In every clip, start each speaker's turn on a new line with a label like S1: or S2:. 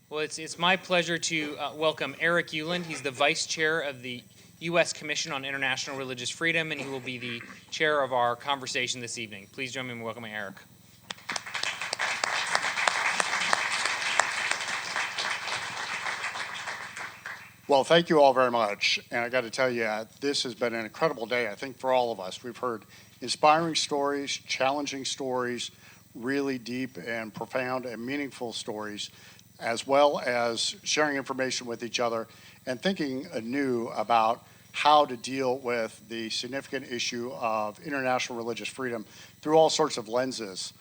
S1: Well, it's my pleasure to welcome Eric Euland. He's the Vice Chair of the U.S. Commission on International Religious Freedom, and he will be the chair of our conversation this evening. Please join me in welcoming Eric.
S2: Well, thank you all very much. And I got to tell you, this has been an incredible day, I think, for all of us. We've heard inspiring stories, challenging stories, really deep and profound and meaningful stories, as well as sharing information with each other and thinking anew about how to deal with the significant issue of international religious freedom through all sorts of lenses.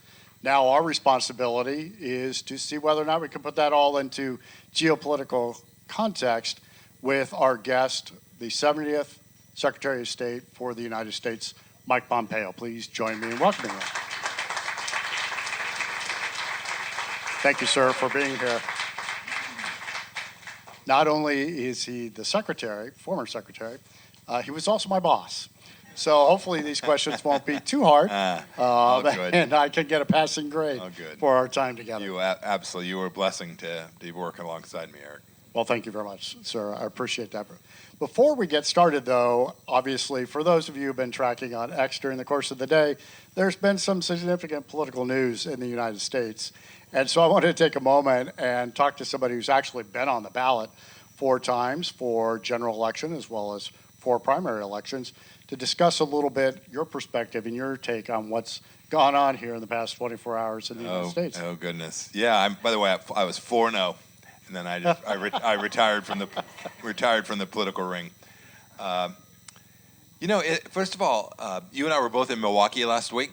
S2: Now, our responsibility is to see whether or not we can put that all into geopolitical context with our guest, the 70th Secretary of State for the United States, Mike Pompeo. Please join me in welcoming him. Thank you, sir, for being here. Not only is he the secretary, former secretary, he was also my boss. So hopefully these questions won't be too hard, and I can get a passing grade for our time together.
S3: Absolutely. You were a blessing to be working alongside me, Eric.
S2: Well, thank you very much, sir. I appreciate that. Before we get started, though, obviously, for those of you who've been tracking on X during the course of the day, there's been some significant political news in the United States. And so I wanted to take a moment and talk to somebody who's actually been on the ballot 4 times for general election as well as 4 primary elections to discuss a little bit your perspective and your take on what's gone on here in the past 24 hours in the United States.
S3: Oh, goodness. Yeah, by the way, I was 4-0. And then I retired from the political ring. First of all, you and I were both in Milwaukee last week,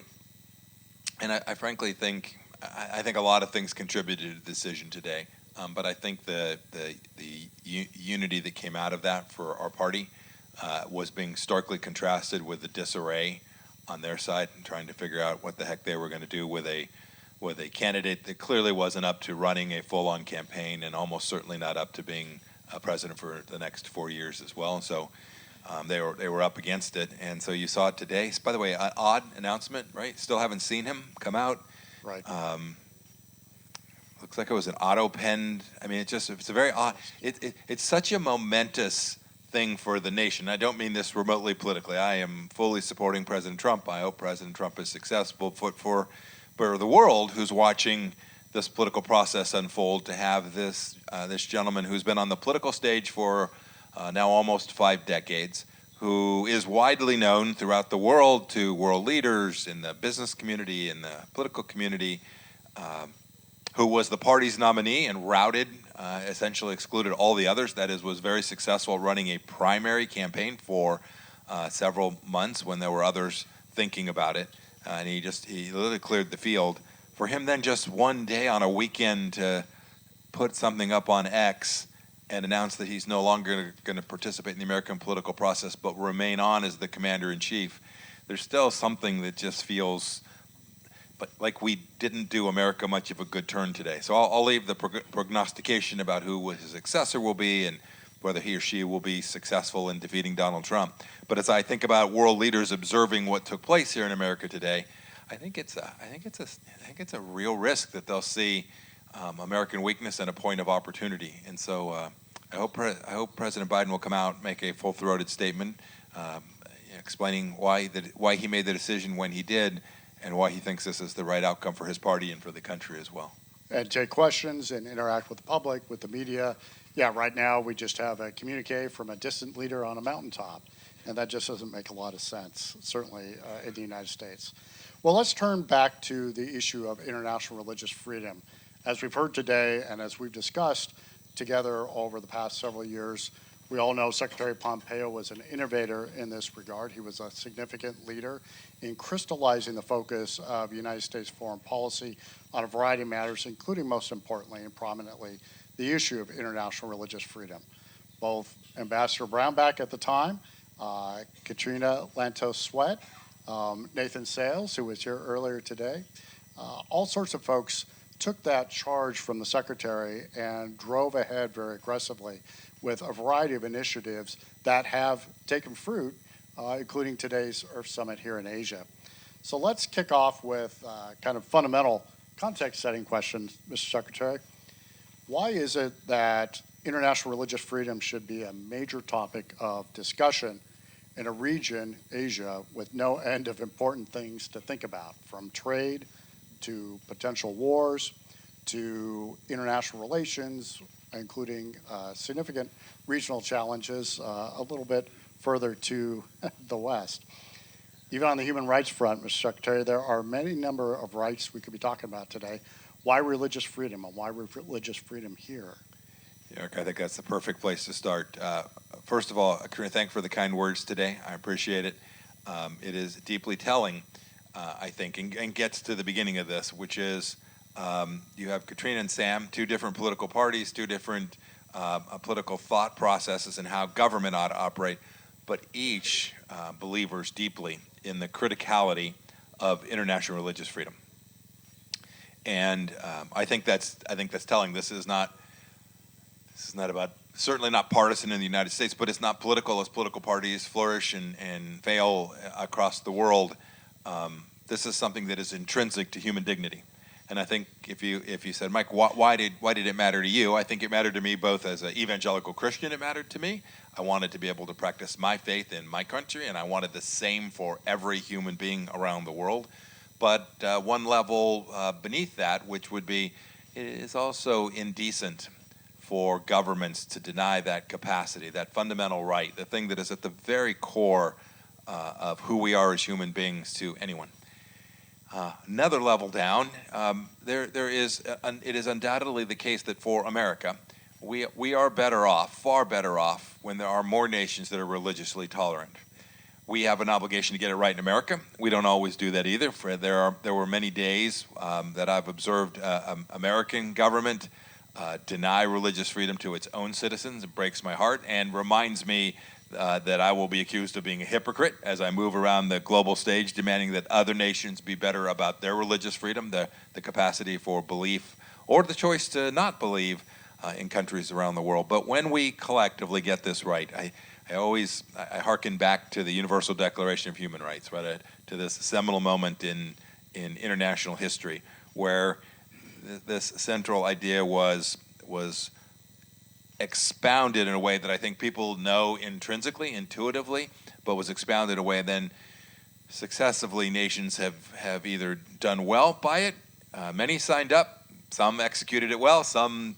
S3: and I frankly think a lot of things contributed to the decision today. But I think the unity that came out of that for our party was being starkly contrasted with the disarray on their side and trying to figure out what the heck they were going to do with a candidate that clearly wasn't up to running a full-on campaign and almost certainly not up to being president for the next 4 years as well. And so they were up against it. And so you saw it today. By the way, an odd announcement, right? Still haven't seen him come out.
S2: Right.
S3: Looks like it was an auto-penned. I mean, it's a very odd. It's such a momentous thing for the nation. I don't mean this remotely politically. I am fully supporting President Trump. I hope President Trump is successful for the world who's watching this political process unfold, to have this gentleman who's been on the political stage for now almost 5 decades, who is widely known throughout the world to world leaders in the business community, in the political community, who was the party's nominee and routed, essentially excluded all the others. That is, was very successful running a primary campaign for several months when there were others thinking about it. And he literally cleared the field. For him then just one day on a weekend to put something up on X and announce that he's no longer going to participate in the American political process but remain on as the commander-in-chief, there's still something that just feels like we didn't do America much of a good turn today. So I'll leave the prognostication about who his successor will be and whether he or she will be successful in defeating Donald Trump. But as I think about world leaders observing what took place here in America today, I think it's a real risk that they'll see American weakness and a point of opportunity. And so I hope President Biden will come out, make a full-throated statement, explaining why he made the decision when he did, and why he thinks this is the right outcome for his party and for the country as well.
S2: And take questions and interact with the public, with the media. Yeah, right now we just have a communique from a distant leader on a mountaintop, and that just doesn't make a lot of sense, certainly in the United States. Well, let's turn back to the issue of international religious freedom. As we've heard today and as we've discussed together over the past several years, we all know Secretary Pompeo was an innovator in this regard. He was a significant leader in crystallizing the focus of United States foreign policy on a variety of matters, including most importantly and prominently the issue of international religious freedom. Both Ambassador Brownback at the time, Katrina Lantos Sweat, Nathan Sales, who was here earlier today, all sorts of folks took that charge from the Secretary and drove ahead very aggressively with a variety of initiatives that have taken fruit, including today's Earth Summit here in Asia. So let's kick off with kind of fundamental context-setting questions, Mr. Secretary. Why is it that international religious freedom should be a major topic of discussion in a region, Asia, with no end of important things to think about, from trade to potential wars to international relations, including significant regional challenges a little bit further to the west? Even on the human rights front, Mr. Secretary, there are many number of rights we could be talking about today. Why religious freedom, and why religious freedom here?
S3: Eric, I think that's the perfect place to start. First of all, Karina, thank you for the kind words today. I appreciate it. It is deeply telling, I think, and gets to the beginning of this, which is you have Katrina and Sam, two different political parties, two different political thought processes and how government ought to operate, but each believers deeply in the criticality of international religious freedom. And I think that's telling. This is not about, certainly not partisan in the United States, but it's not political as political parties flourish and fail across the world. This is something that is intrinsic to human dignity. And I think if you said, Mike, why did it matter to you? I think it mattered to me both as an evangelical Christian. It mattered to me. I wanted to be able to practice my faith in my country, and I wanted the same for every human being around the world. But one level beneath that, which would be, it is also indecent for governments to deny that capacity, that fundamental right, the thing that is at the very core of who we are as human beings to anyone. Another level down, it is undoubtedly the case that for America, we are better off, far better off, when there are more nations that are religiously tolerant. We have an obligation to get it right in America. We don't always do that either. There were many days that I've observed American government deny religious freedom to its own citizens. It breaks my heart and reminds me that I will be accused of being a hypocrite as I move around the global stage, demanding that other nations be better about their religious freedom, the capacity for belief, or the choice to not believe in countries around the world. But when we collectively get this right, I hearken back to the Universal Declaration of Human Rights, right, to this seminal moment in international history, where this central idea was expounded in a way that I think people know intrinsically, intuitively, but was expounded in a way then successively nations have either done well by it, many signed up, some executed it well, some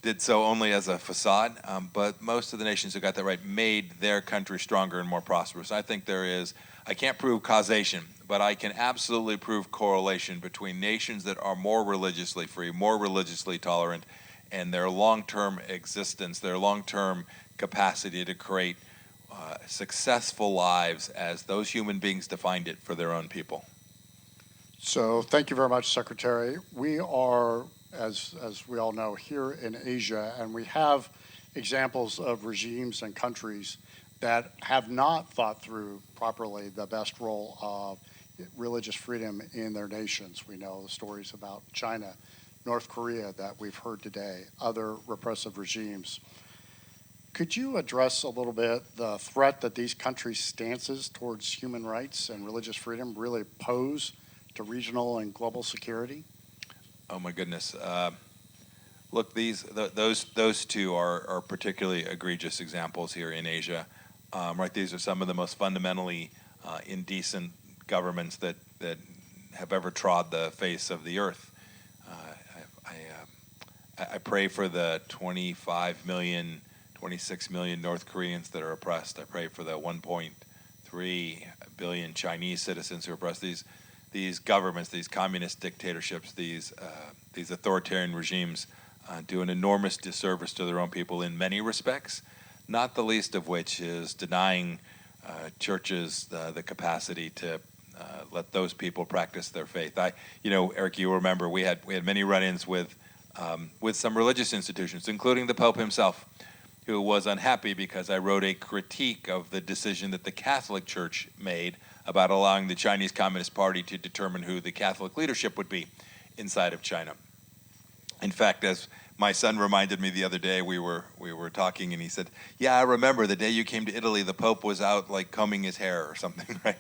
S3: did so only as a facade, but most of the nations who got that right made their country stronger and more prosperous. I think I can't prove causation, but I can absolutely prove correlation between nations that are more religiously free, more religiously tolerant, and their long-term existence, their long-term capacity to create successful lives as those human beings defined it for their own people.
S2: So thank you very much, Secretary. We are, as we all know, here in Asia, and we have examples of regimes and countries that have not thought through properly the best role of religious freedom in their nations. We know the stories about China, North Korea that we've heard today, other repressive regimes. Could you address a little bit the threat that these countries' stances towards human rights and religious freedom really pose to regional and global security?
S3: Oh my goodness! Look, those two are particularly egregious examples here in Asia. Right, these are some of the most fundamentally indecent governments that have ever trod the face of the earth. I pray for the 25 million, 26 million North Koreans that are oppressed. I pray for the 1.3 billion Chinese citizens who are oppressed. These governments, these communist dictatorships, these authoritarian regimes do an enormous disservice to their own people in many respects, not the least of which is denying churches the capacity to let those people practice their faith. Eric, you remember we had many run-ins with some religious institutions, including the Pope himself, who was unhappy because I wrote a critique of the decision that the Catholic Church made about allowing the Chinese Communist Party to determine who the Catholic leadership would be inside of China. In fact, as my son reminded me the other day, we were talking, and he said, "Yeah, I remember the day you came to Italy. The Pope was out like combing his hair or something, right?"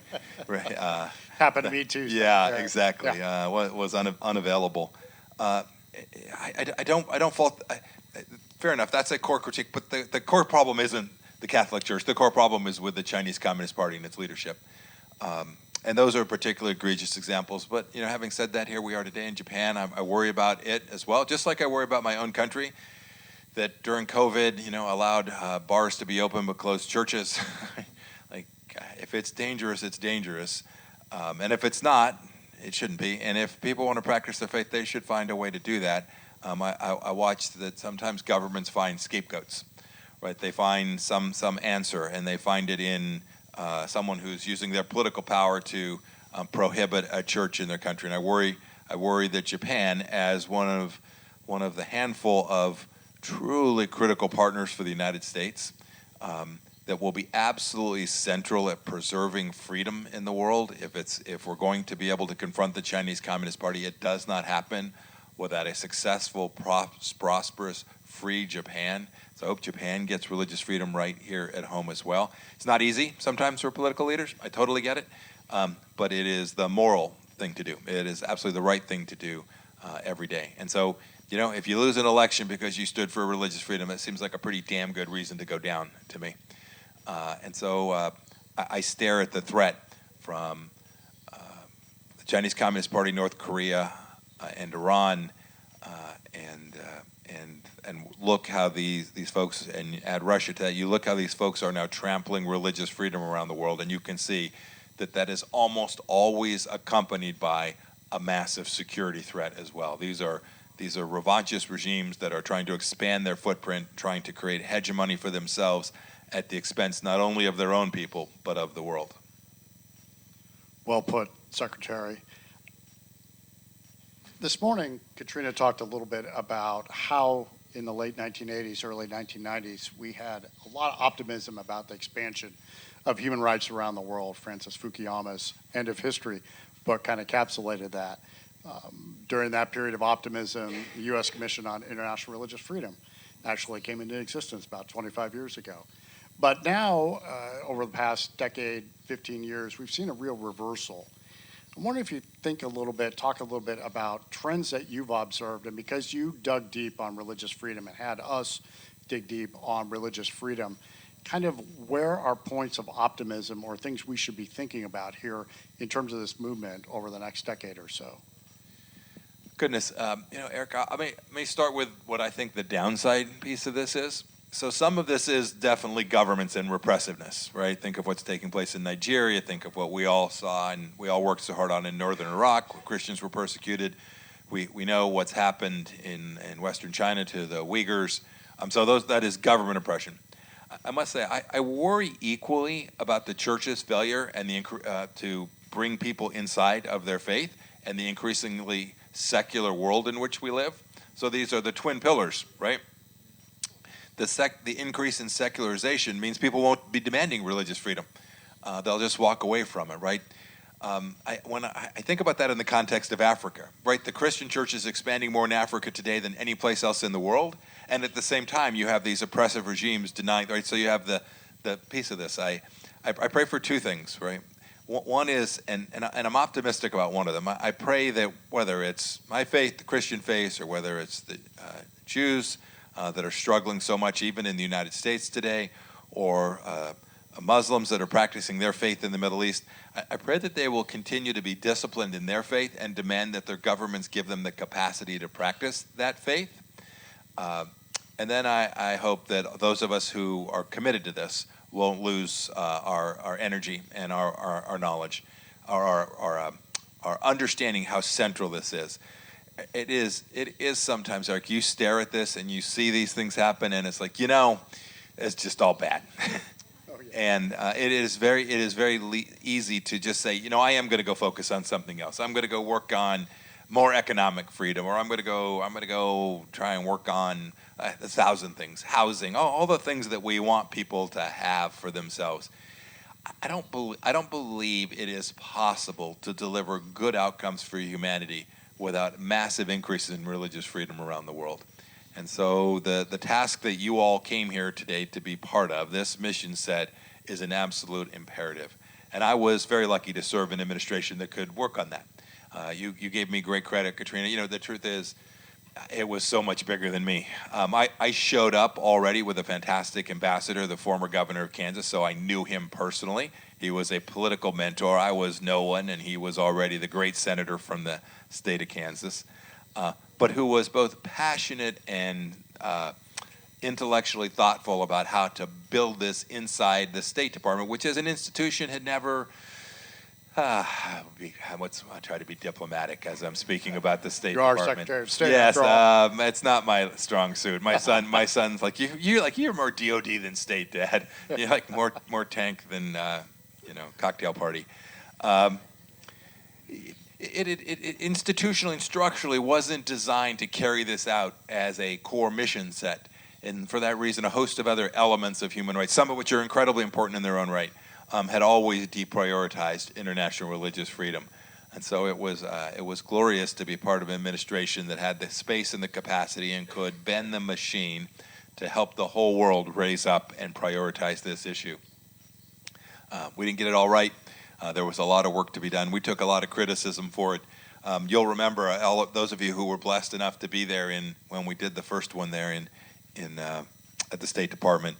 S3: Right.
S2: Happened to me too.
S3: Yeah, exactly.
S2: Yeah.
S3: Was unavailable. I don't fault. Fair enough. That's a core critique, but the core problem isn't the Catholic Church. The core problem is with the Chinese Communist Party and its leadership. And those are particularly egregious examples. But having said that, here we are today in Japan. I worry about it as well, just like I worry about my own country, that during COVID, allowed bars to be open but closed churches. Like, if it's dangerous, it's dangerous. And if it's not, it shouldn't be. And if people want to practice their faith, they should find a way to do that. I watched that sometimes governments find scapegoats, right? They find some answer, and they find it in someone who's using their political power to prohibit a church in their country. And I worry that Japan, as one of the handful of truly critical partners for the United States, that will be absolutely central at preserving freedom in the world. If we're going to be able to confront the Chinese Communist Party, it does not happen without a successful, prosperous, free Japan. So I hope Japan gets religious freedom right here at home as well. It's not easy sometimes for political leaders. I totally get it. But it is the moral thing to do. It is absolutely the right thing to do every day. And so, if you lose an election because you stood for religious freedom, it seems like a pretty damn good reason to go down to me. And so I stare at the threat from the Chinese Communist Party, North Korea, and Iran, and look how these folks, and add Russia to that, you look how these folks are now trampling religious freedom around the world, and you can see that is almost always accompanied by a massive security threat as well. These are revanchist regimes that are trying to expand their footprint, trying to create hegemony for themselves at the expense not only of their own people, but of the world.
S2: Well put, Secretary. This morning, Katrina talked a little bit about how in the late 1980s, early 1990s, we had a lot of optimism about the expansion of human rights around the world. Francis Fukuyama's End of History book kind of encapsulated that. During that period of optimism, the U.S. Commission on International Religious Freedom actually came into existence about 25 years ago. But now, over the past decade, 15 years, we've seen a real reversal. I'm wondering if you talk a little bit about trends that you've observed, and because you dug deep on religious freedom and had us dig deep on religious freedom, kind of where are points of optimism or things we should be thinking about here in terms of this movement over the next decade or so?
S3: Goodness, Eric, let me start with what I think the downside piece of this is. So some of this is definitely governments and repressiveness, right? Think of what's taking place in Nigeria. Think of what we all saw and we all worked so hard on in northern Iraq, where Christians were persecuted. We know what's happened in Western China to the Uyghurs. So that is government oppression. I must say, I worry equally about the church's failure and to bring people inside of their faith and the increasingly secular world in which we live. So these are the twin pillars, right? The increase in secularization means people won't be demanding religious freedom. They'll just walk away from it, right? When I think about that in the context of Africa, right? The Christian church is expanding more in Africa today than any place else in the world, and at the same time, you have these oppressive regimes denying, right? So you have the piece of this. I pray for two things, right? One is, and I'm optimistic about one of them. I pray that whether it's my faith, the Christian faith, or whether it's the Jews that are struggling so much even in the United States today, or Muslims that are practicing their faith in the Middle East, I pray that they will continue to be disciplined in their faith and demand that their governments give them the capacity to practice that faith. And then I hope that those of us who are committed to this won't lose our energy and our knowledge, our understanding how central this is. It is sometimes, like, you stare at this and you see these things happen and it's like, it's just all bad. Oh, yeah. And it is very easy to just say, I am going to go focus on something else. I'm going to go work on more economic freedom, or I'm going to go try and work on 1,000 things, housing, all the things that we want people to have for themselves. I don't believe it is possible to deliver good outcomes for humanity without massive increases in religious freedom around the world. And so the task that you all came here today to be part of, this mission set, is an absolute imperative. And I was very lucky to serve in an administration that could work on that. You gave me great credit, Katrina. The truth is, It was so much bigger than me. I showed up already with a fantastic ambassador, the former governor of Kansas, so I knew him personally. He was a political mentor. I was no one, and he was already the great senator from the state of Kansas, but who was both passionate and intellectually thoughtful about how to build this inside the State Department, which as an institution had never I try to be diplomatic as I'm speaking about the State
S2: You are
S3: Department.
S2: Secretary of State.
S3: Yes,
S2: after all.
S3: it's not my strong suit. My son's like you're more DOD than state, Dad. You're like more tank than cocktail party. It institutionally and structurally wasn't designed to carry this out as a core mission set, and for that reason, a host of other elements of human rights, some of which are incredibly important in their own right, had always deprioritized international religious freedom. And so it was glorious to be part of an administration that had the space and the capacity and could bend the machine to help the whole world raise up and prioritize this issue. We didn't get it all right. There was a lot of work to be done. We took a lot of criticism for it. You'll remember, all of those of you who were blessed enough to be there when we did the first one there at the State Department.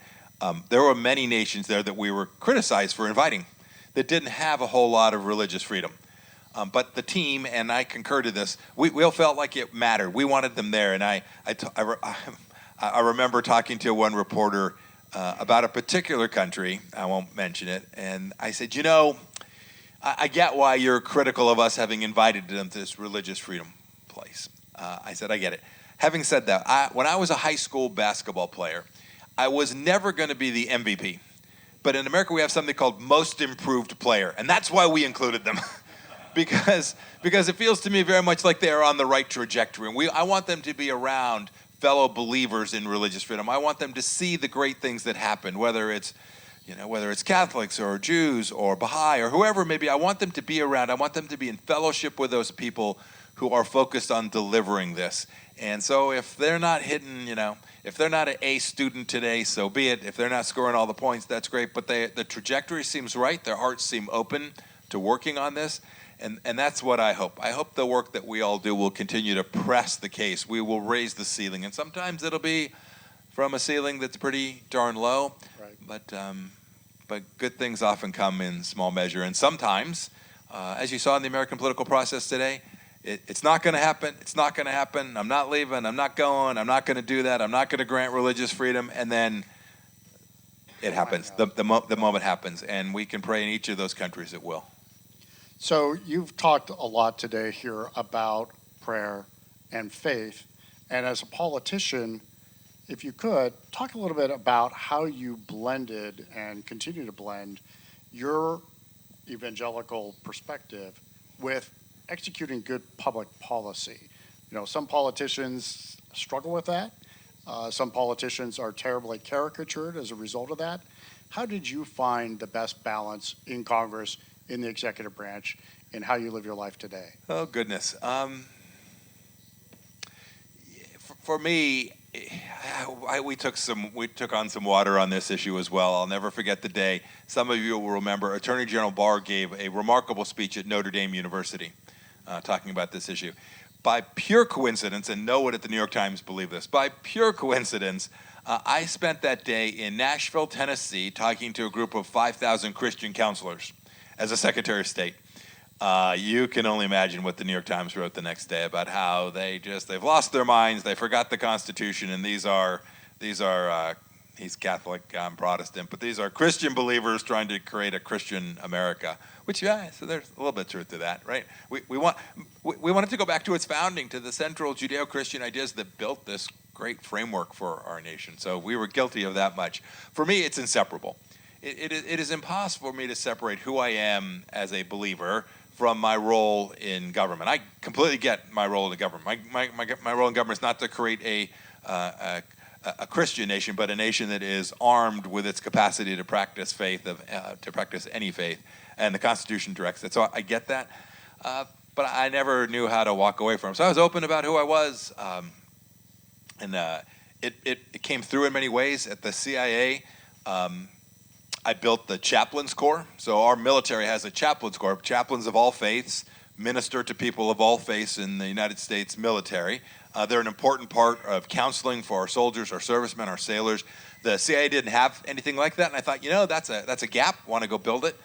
S3: There were many nations there that we were criticized for inviting that didn't have a whole lot of religious freedom. But the team, and I concur to this, we all felt like it mattered. We wanted them there. And I remember talking to one reporter about a particular country, I won't mention it, and I said, I get why you're critical of us having invited them to this religious freedom place. I said, I get it. Having said that, when I was a high school basketball player, I was never going to be the MVP. But in America, we have something called Most Improved Player, and that's why we included them. because it feels to me very much like they are on the right trajectory. And I want them to be around fellow believers in religious freedom. I want them to see the great things that happen, whether it's Catholics or Jews or Baha'i or whoever it may be. I want them to be around. I want them to be in fellowship with those people who are focused on delivering this. And so if they're not hitting, if they're not an A student today, so be it. If they're not scoring all the points, that's great. But the trajectory seems right. Their hearts seem open to working on this. And that's what I hope. I hope the work that we all do will continue to press the case. We will raise the ceiling. And sometimes it'll be from a ceiling that's pretty darn low. Right. But good things often come in small measure. And sometimes, as you saw in the American political process today, it's not going to happen. It's not going to happen. I'm not leaving. I'm not going. I'm not going to do that. I'm not going to grant religious freedom. And then it happens. The moment happens. And we can pray in each of those countries it will.
S2: So you've talked a lot today here about prayer and faith. And as a politician, if you could, talk a little bit about how you blended and continue to blend your evangelical perspective with executing good public policy. Some politicians struggle with that. Some politicians are terribly caricatured as a result of that. How did you find the best balance in Congress, in the executive branch, in how you live your life today?
S3: Oh, goodness. For me, we took on some water on this issue as well. I'll never forget the day. Some of you will remember Attorney General Barr gave a remarkable speech at Notre Dame University talking about this issue. By pure coincidence, and no one at the New York Times believed this, by pure coincidence, I spent that day in Nashville, Tennessee, talking to a group of 5,000 Christian counselors as a Secretary of State. You can only imagine what the New York Times wrote the next day about how they've lost their minds, they forgot the Constitution, and he's Catholic, I'm Protestant, but these are Christian believers trying to create a Christian America. Which, so there's a little bit of truth to that, right? We wanted to go back to its founding, to the central Judeo-Christian ideas that built this great framework for our nation. So we were guilty of that much. For me, it's inseparable. It is impossible for me to separate who I am as a believer from my role in government. I completely get my role in the government. My role in government is not to create a Christian nation, but a nation that is armed with its capacity to practice faith, to practice any faith, and the Constitution directs it. So I get that, but I never knew how to walk away from it. So I was open about who I was, and it came through in many ways. At the CIA, I built the Chaplains Corps. So our military has a Chaplains Corps. Chaplains of all faiths minister to people of all faiths in the United States military. They're an important part of counseling for our soldiers, our servicemen, our sailors. The CIA didn't have anything like that, and I thought, that's a gap. Want to go build it?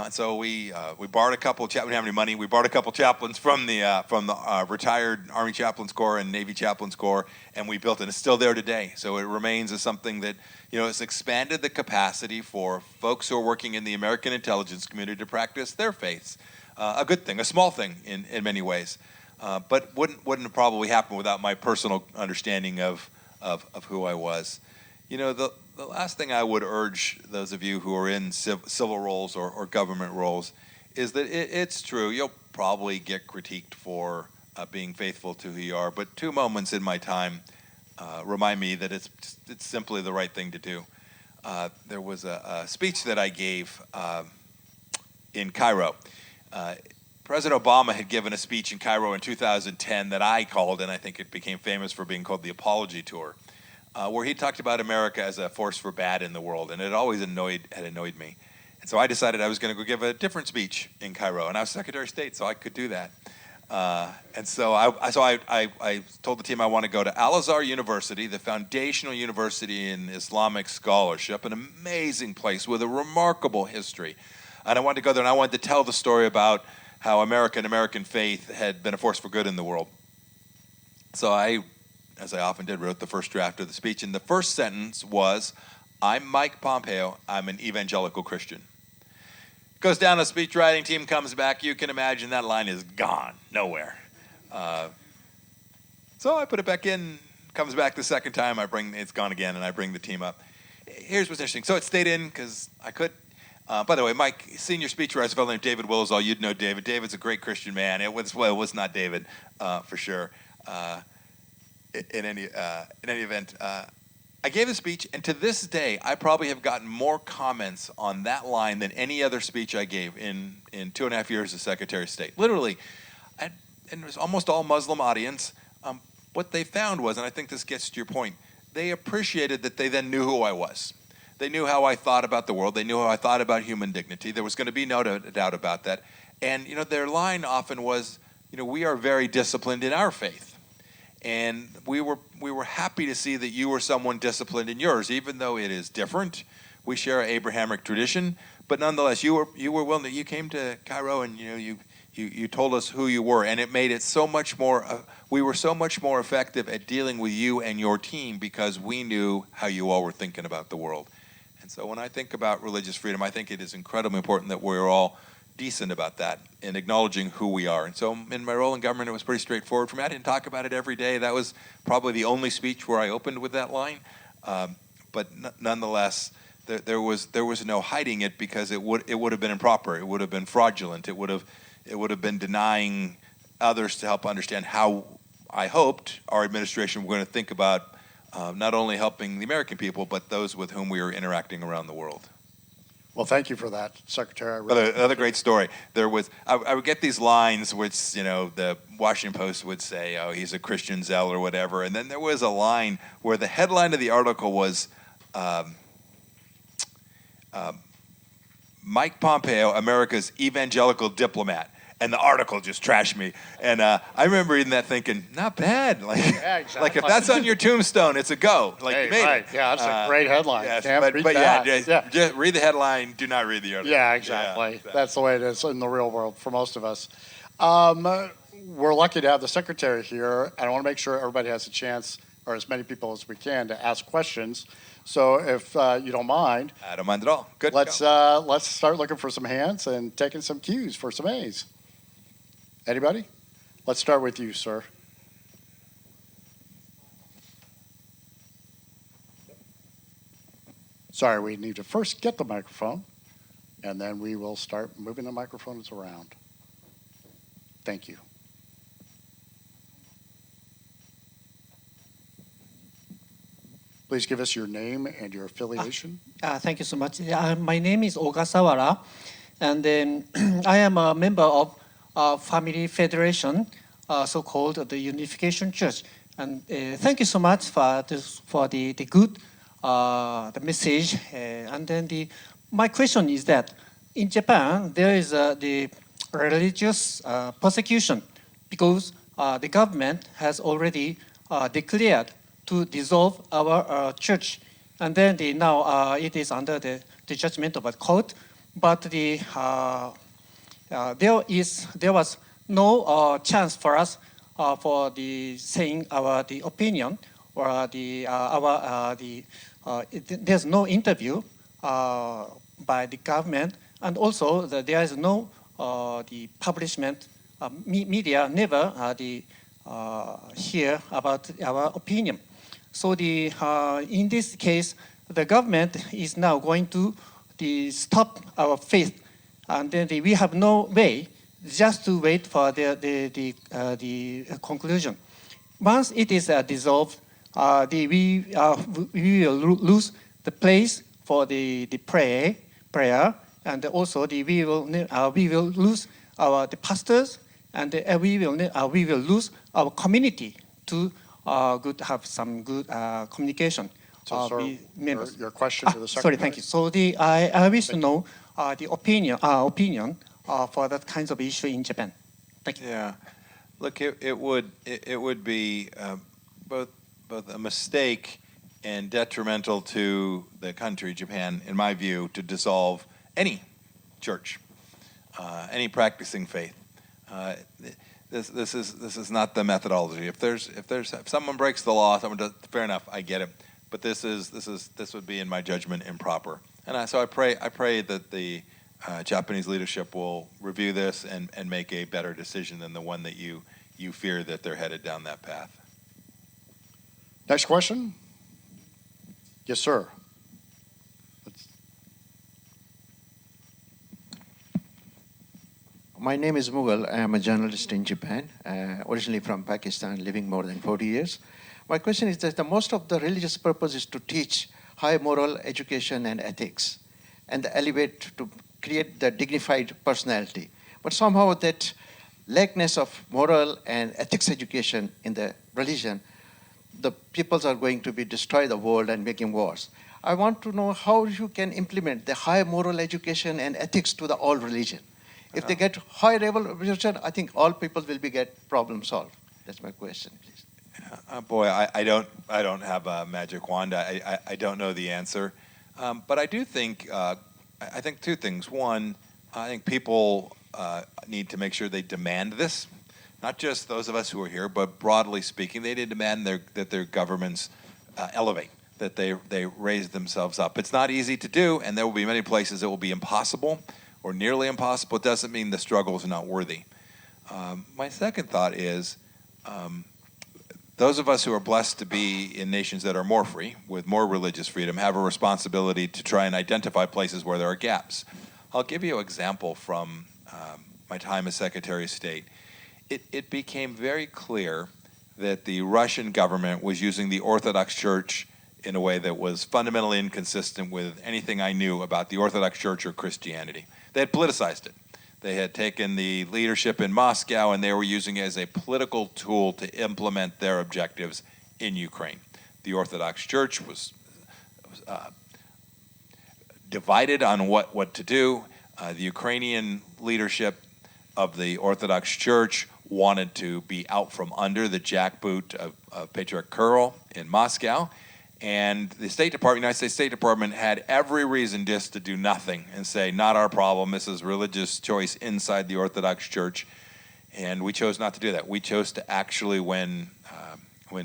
S3: So we borrowed a couple. We didn't have any money. We borrowed a couple chaplains from the retired Army Chaplains Corps and Navy Chaplains Corps, and we built it. It's still there today. So it remains as something that has expanded the capacity for folks who are working in the American intelligence community to practice their faiths. A good thing, a small thing in many ways, but wouldn't have probably happened without my personal understanding of who I was. The last thing I would urge those of you who are in civil roles or government roles is that it's true. You'll probably get critiqued for being faithful to who you are, but 2 moments in my time remind me that it's simply the right thing to do. There was a speech that I gave in Cairo. President Obama had given a speech in Cairo in 2010 that I called, and I think it became famous for being called the Apology Tour, where he talked about America as a force for bad in the world, and it always annoyed me. And so I decided I was going to go give a different speech in Cairo, and I was Secretary of State, so I could do that. And so I told the team I want to go to Al-Azhar University, the foundational university in Islamic scholarship, an amazing place with a remarkable history. And I wanted to go there, and I wanted to tell the story about how America and American faith had been a force for good in the world. So I, as I often did, wrote the first draft of the speech, and the first sentence was, "I'm Mike Pompeo, I'm an evangelical Christian." Goes down, the speech writing team comes back, you can imagine that line is gone, nowhere. So I put it back in, comes back the second time, it's gone again, and I bring the team up. Here's what's interesting. So it stayed in because I could. By the way, my senior speechwriter, a fellow named David Willsall, you'd know David. David's a great Christian man. It was not David, for sure. In any event, I gave a speech, and to this day, I probably have gotten more comments on that line than any other speech I gave in 2.5 years as Secretary of State. Literally, and it was almost all Muslim audience. What they found was, and I think this gets to your point, they appreciated that they then knew who I was. They knew how I thought about the world. They knew how I thought about human dignity. There was going to be no doubt about that. And their line often was, we are very disciplined in our faith. And we were happy to see that you were someone disciplined in yours, even though it is different. We share an Abrahamic tradition, but nonetheless, you were willing. You came to Cairo, and you told us who you were, and it made it so much more. We were so much more effective at dealing with you and your team because we knew how you all were thinking about the world. And so, when I think about religious freedom, I think it is incredibly important that we're all decent about that and acknowledging who we are. And so in my role in government, it was pretty straightforward for me. I didn't talk about it every day. That was probably the only speech where I opened with that line. But nonetheless, there was no hiding it because it would have been improper. It would have been fraudulent. It would have been denying others to help understand how I hoped our administration were going to think about not only helping the American people, but those with whom we were interacting around the world.
S2: Well, thank you for that, Secretary.
S3: Another great story. I would get these lines which, the Washington Post would say, oh, he's a Christian zeal or whatever. And then there was a line where the headline of the article was, Mike Pompeo, America's evangelical diplomat. And the article just trashed me. And I remember reading that thinking, not bad.
S2: Yeah, exactly.
S3: Like if that's on your tombstone, it's a go. Like you made
S2: right.
S3: it.
S2: Yeah, that's a great headline.
S3: Yes,
S2: Can't beat
S3: but
S2: that.
S3: just read the headline. Do not read the article.
S2: Yeah, exactly. That's the way it is in the real world for most of us. We're lucky to have the Secretary here, and I want to make sure everybody has a chance, or as many people as we can, to ask questions. So if you don't mind,
S3: I don't mind at all. Good.
S2: Let's start looking for some hands and taking some cues for some A's. Anybody? Let's start with you, sir. Sorry, we need to first get the microphone, and then we will start moving the microphones around. Thank you. Please give us your name and your affiliation.
S4: Thank you so much. My name is Ogasawara, and I am a member of Family Federation, so-called the Unification Church. And thank you so much for the good the message. And then my question is that in Japan there is the religious persecution because the government has already declared to dissolve our church, and then now it is under the judgment of a court. But there was no chance for us for the saying the opinion or there's no interview by the government, and also there is no the publishment. Media never hear about our opinion. So in this case, the government is now going to stop our faith, and then we have no way just to wait for the conclusion. Once it is dissolved, we will lose the place for the prayer, and also we will lose the pastors, and we will lose our community to have some good communication.
S2: So, sir,
S4: Members.
S2: your question to the Secretary.
S4: Sorry, thank you. So I wish to know the opinion for that kinds of issue in Japan. Thank you.
S3: Yeah, look, it would be both a mistake and detrimental to the country, Japan, in my view, to dissolve any church, any practicing faith. This is not the methodology. If someone breaks the law, someone does, fair enough, I get it. But this would be, in my judgment, improper. And so I pray that the Japanese leadership will review this and make a better decision than the one that you fear that they're headed down that path.
S2: Next question. Yes, sir.
S5: My name is Mughal. I am a journalist in Japan, originally from Pakistan, living more than 40 years. My question is that most of the religious purpose is to teach high moral education and ethics, and elevate to create the dignified personality. But somehow that lackness of moral and ethics education in the religion, the peoples are going to be destroy the world and making wars. I want to know how you can implement the high moral education and ethics to the all religion. If they get high level of religion, I think all people will get problem solved. That's my question, please.
S3: Boy, I don't have a magic wand. I don't know the answer, but I do think I think two things. One, I think people need to make sure they demand this. Not just those of us who are here, but broadly speaking, they need to demand that their governments elevate, that they raise themselves up. It's not easy to do, and there will be many places it will be impossible or nearly impossible. It doesn't mean the struggle is not worthy. My second thought is those of us who are blessed to be in nations that are more free, with more religious freedom, have a responsibility to try and identify places where there are gaps. I'll give you an example from my time as Secretary of State. It became very clear that the Russian government was using the Orthodox Church in a way that was fundamentally inconsistent with anything I knew about the Orthodox Church or Christianity. They had politicized it. They had taken the leadership in Moscow and they were using it as a political tool to implement their objectives in Ukraine. The Orthodox Church was divided on what to do. The Ukrainian leadership of the Orthodox Church wanted to be out from under the jackboot of Patriarch Kirill in Moscow. And the State Department, United States State Department, had every reason just to do nothing and say, not our problem, this is religious choice inside the Orthodox Church. And we chose not to do that. We chose to actually, when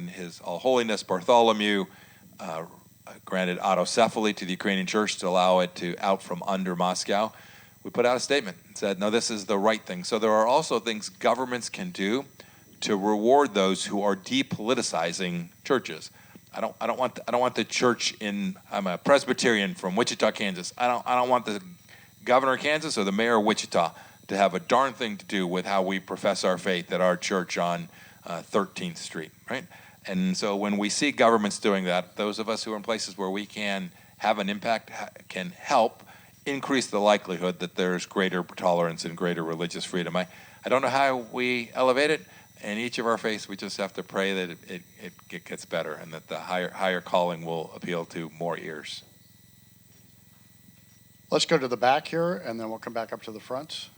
S3: His All Holiness Bartholomew granted autocephaly to the Ukrainian Church to allow it to out from under Moscow, we put out a statement and said, no, this is the right thing. So there are also things governments can do to reward those who are depoliticizing churches. I don't want the church in. I'm a Presbyterian from Wichita, Kansas. I don't want the governor of Kansas or the mayor of Wichita to have a darn thing to do with how we profess our faith at our church on 13th Street, right? And so when we see governments doing that, those of us who are in places where we can have an impact can help increase the likelihood that there's greater tolerance and greater religious freedom. I don't know how we elevate it. In each of our faiths, we just have to pray that it gets better and that the higher calling will appeal to more ears.
S2: Let's go to the back here, and then we'll come back up to the front.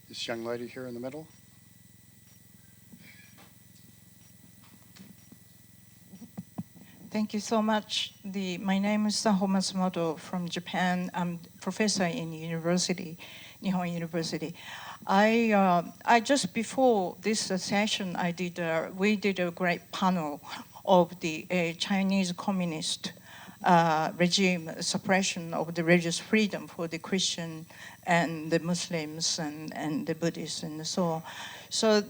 S2: This young lady here in the middle.
S6: Thank you so much. My name is Saho Matsumoto from Japan. I'm professor in university, Nihon University. I just before this session, we did a great panel of the Chinese communist regime suppression of the religious freedom for the Christian and the Muslims and the Buddhists and so on. So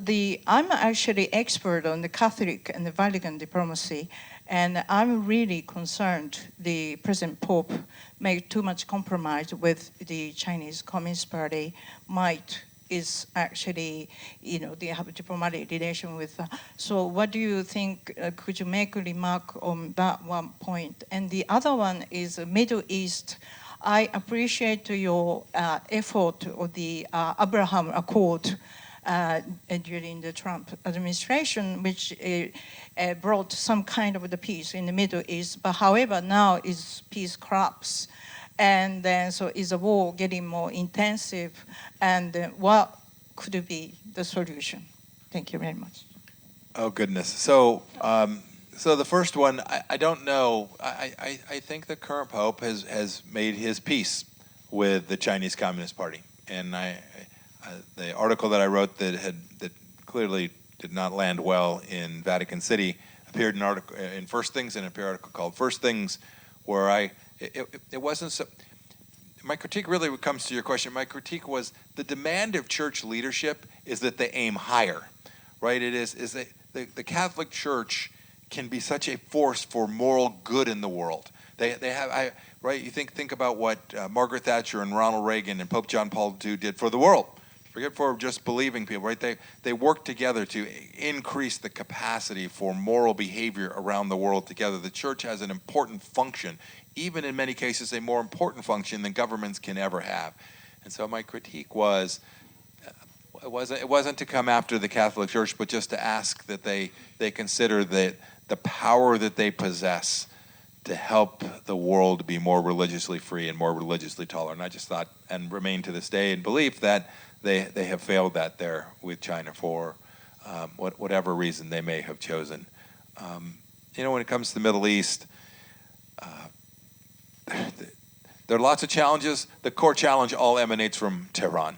S6: I'm actually expert on the Catholic and the Vatican diplomacy, and I'm really concerned the present Pope made too much compromise with the Chinese Communist Party. Is actually, they have a diplomatic relation with. So what do you think, could you make a remark on that one point? And the other one is Middle East. I appreciate your effort of the Abraham Accord during the Trump administration, which brought some kind of the peace in the Middle East. But however, now is peace collapse. And then, so is the war getting more intensive? And what could be the solution? Thank you very much.
S3: Oh goodness. So, so the first one, I don't know. I think the current Pope has made his peace with the Chinese Communist Party, and the article that I wrote that clearly did not land well in Vatican City appeared in First Things, in an article called First Things, where it wasn't so. My critique really comes to your question. My critique was the demand of church leadership is that they aim higher, right? It is that the Catholic Church can be such a force for moral good in the world. They have right. You think about what Margaret Thatcher and Ronald Reagan and Pope John Paul II did for the world. Forget for just believing people, right? They work together to increase the capacity for moral behavior around the world together. The church has an important function, even in many cases a more important function than governments can ever have. And so my critique was, it wasn't to come after the Catholic Church, but just to ask that they consider that the power that they possess to help the world be more religiously free and more religiously tolerant. I just thought, and remain to this day in belief, that they have failed that there with China for whatever reason they may have chosen. When it comes to the Middle East, there are lots of challenges. The core challenge all emanates from Tehran.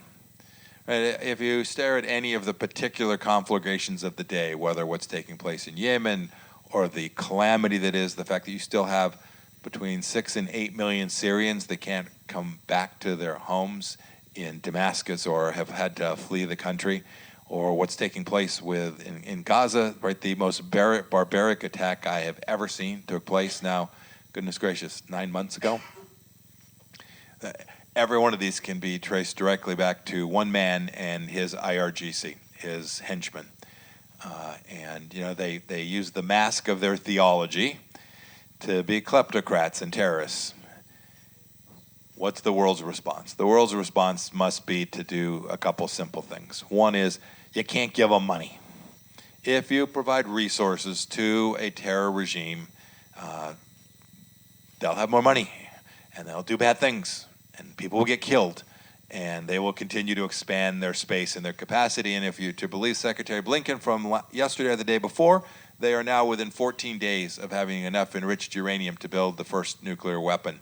S3: Right? If you stare at any of the particular conflagrations of the day, whether what's taking place in Yemen or the calamity that is the fact that you still have between 6 and 8 million Syrians that can't come back to their homes in Damascus or have had to flee the country, or what's taking place in Gaza, right? The most barbaric attack I have ever seen took place now, goodness gracious, 9 months ago. Every one of these can be traced directly back to one man and his IRGC, his henchmen. They use the mask of their theology to be kleptocrats and terrorists. What's the world's response? The world's response must be to do a couple simple things. One is you can't give them money. If you provide resources to a terror regime, they'll have more money and they'll do bad things and people will get killed and they will continue to expand their space and their capacity. And if you to believe Secretary Blinken from yesterday or the day before, they are now within 14 days of having enough enriched uranium to build the first nuclear weapon.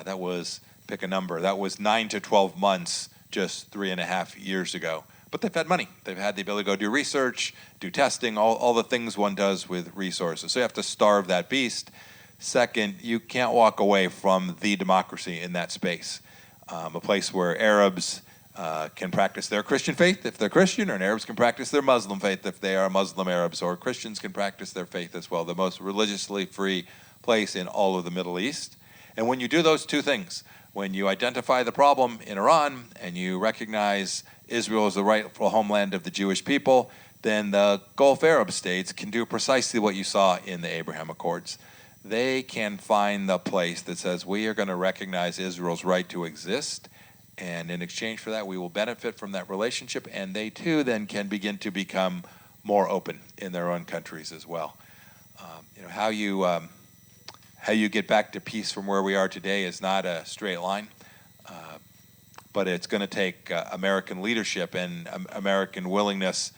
S3: That was, pick a number, that was 9 to 12 months just 3.5 years ago. But they've had money. They've had the ability to go do research, do testing, all the things one does with resources. So you have to starve that beast. Second, you can't walk away from the democracy in that space. A place where Arabs can practice their Christian faith if they're Christian, or Arabs can practice their Muslim faith if they are Muslim Arabs, or Christians can practice their faith as well. The most religiously free place in all of the Middle East. And when you do those two things, when you identify the problem in Iran and you recognize Israel as the rightful homeland of the Jewish people, then the Gulf Arab states can do precisely what you saw in the Abraham Accords. They can find the place that says we are going to recognize Israel's right to exist, and in exchange for that we will benefit from that relationship, and they too then can begin to become more open in their own countries as well. How you get back to peace from where we are today is not a straight line, but it's going to take American leadership and American willingness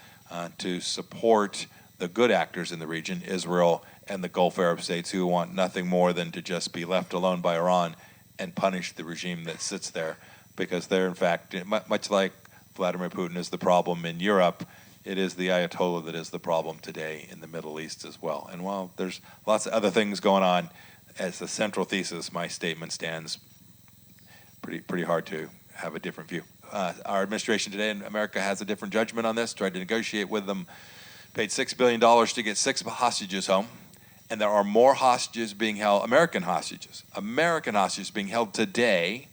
S3: to support the good actors in the region, Israel and the Gulf Arab states who want nothing more than to just be left alone by Iran and punish the regime that sits there, because they're in fact, much like Vladimir Putin is the problem in Europe, it is the Ayatollah that is the problem today in the Middle East as well. And while there's lots of other things going on, as the central thesis, my statement stands pretty hard to have a different view. Our administration today in America has a different judgment on this, tried to negotiate with them, paid $6 billion to get 6 hostages home. And there are more hostages being held, American hostages being held today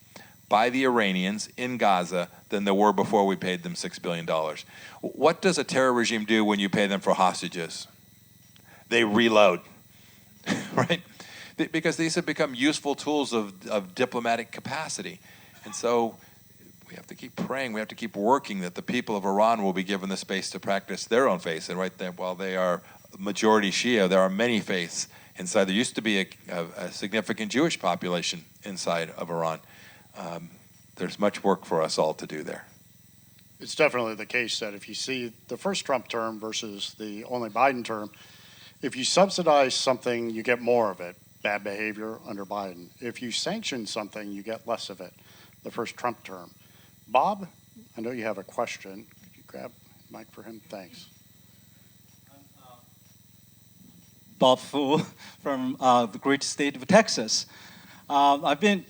S3: by the Iranians in Gaza than there were before we paid them $6 billion. What does a terror regime do when you pay them for hostages? They reload, right? Because these have become useful tools of diplomatic capacity. And so we have to keep praying, we have to keep working that the people of Iran will be given the space to practice their own faith. And right there, while they are majority Shia, there are many faiths inside. There used to be a significant Jewish population inside of Iran. There's much work for us all to do there.
S2: It's definitely the case that if you see the first Trump term versus the only Biden term, if you subsidize something, you get more of it, bad behavior under Biden. If you sanction something, you get less of it, the first Trump term. Bob, I know you have a question. Could you grab the mic for him? Thanks.
S7: Bob Fu from the great state of Texas. I've been,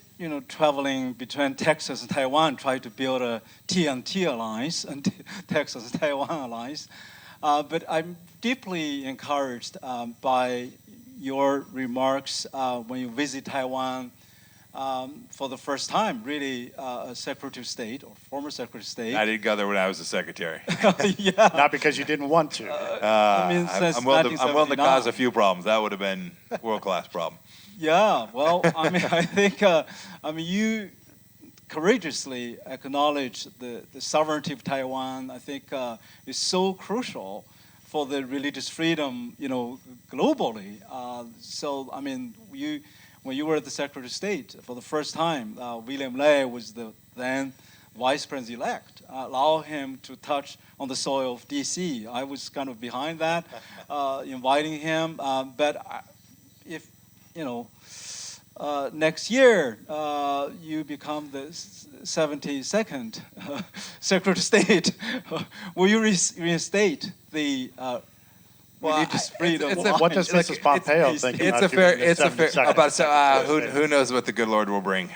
S7: traveling between Texas and Taiwan, trying to build a TNT alliance and Texas and Taiwan alliance. But I'm deeply encouraged by your remarks when you visit Taiwan for the first time, really, a Secretary of State or former Secretary of State.
S3: I didn't go there when I was a secretary.
S7: Yeah.
S2: Not because you didn't want to.
S3: I'm willing to cause a few problems. That would have been a world-class problem.
S7: Yeah, well, I think, you courageously acknowledge the sovereignty of Taiwan. I think is so crucial for the religious freedom, globally. When you were the Secretary of State for the first time, William Ley was the then Vice President-elect. Allow him to touch on the soil of D.C. I was kind of behind that, inviting him. But if, next year you become the 72nd Secretary of State, will you reinstate the religious freedom?
S2: What does Mrs. Pompeo think about
S3: who knows what the good Lord will bring?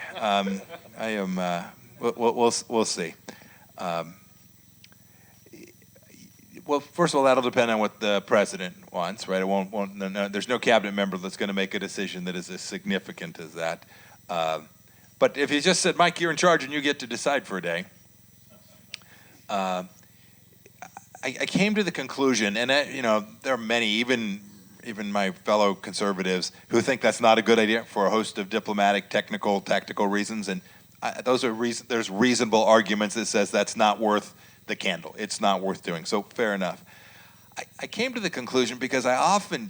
S3: We'll see. Well, first of all, that'll depend on what the president wants, right? There's no cabinet member that's going to make a decision that is as significant as that. But if he just said, Mike, you're in charge and you get to decide for a day, I came to the conclusion, and there are many, even my fellow conservatives, who think that's not a good idea for a host of diplomatic, technical, tactical reasons, and there's reasonable arguments that says that's not worth the candle. It's not worth doing. So fair enough. I came to the conclusion because I often